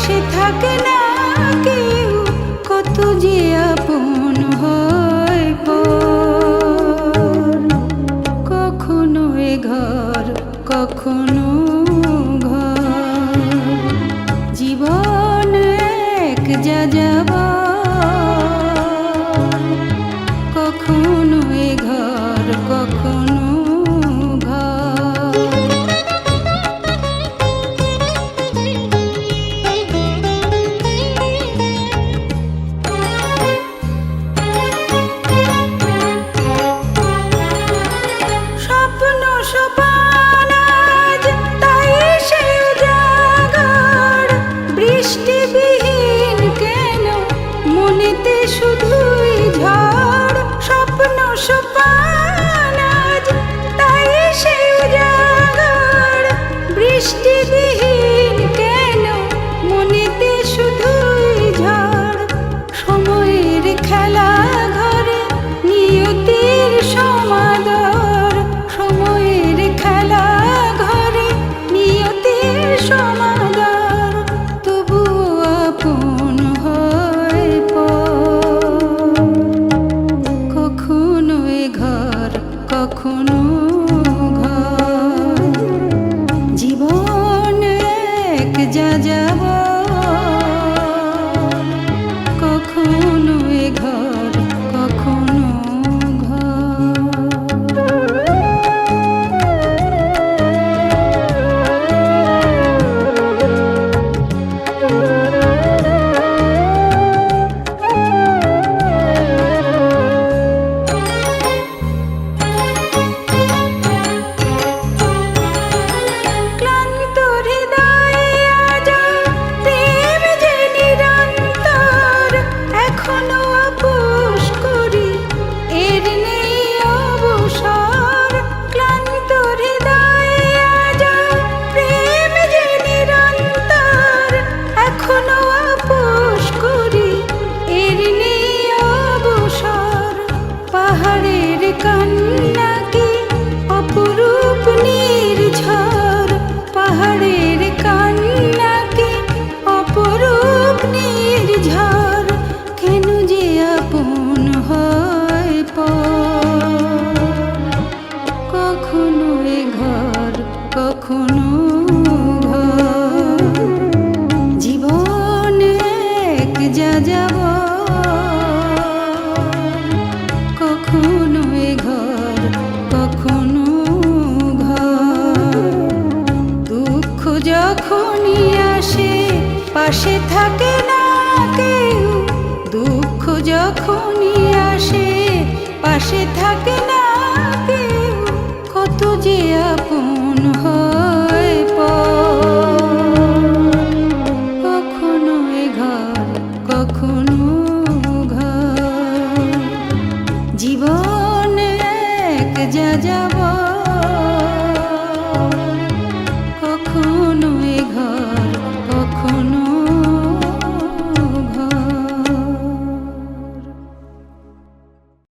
পাশে থাকে না কেউ, কত যে আপন হয় পর। কখনো এ ঘর কখনো ঘর, জীবন এক যাযাবর। কখনো এ ঘর কখনো ঘর। স্বপ্ন সোপান আজ তাই সে উজাগর, বৃষ্টিবিহীন কেন মনেতে শুধুই ঝড়। স্বপ্ন সোপান আজ তাই সে উজাগর, বৃষ্টিবিহীন কেন মনেতে শুধুই ঝড়। সময়ের খেলা ঘরে নিয়তির সমাদর, সময়ের খেলা ঘরে নিয়তির সমাদর। তবু আপন হয় পর। কখনো এ ঘর কখনো ঘর, জীবন এক যাযাবর। কখনো এ ঘর কখনো ক্লান্ত হৃদয়ে আজ প্রেম যে নিরন্তর। এখনো আপোস করি এর নেই অবসর। ক্লান্ত হৃদয়ে আজ প্রেম যে নিরন্তর। এখনো আপোস করি এর নেই অবসর। পাহাড়ের কান্না কি অপরূপ নির্ঝর, পাহাড়ের কান্না কি অপরূপ নির্ঝর। কেন যে আপন হয় পর। কখনো এ ঘর কখনো ঘর, জীবন এক যাযাবর। কখনো এ ঘর কখনো ঘর, দুঃখ যখনই আসে পাশে থাকে না কেউ। দুঃখ যখনই আসে পাশে থাকে না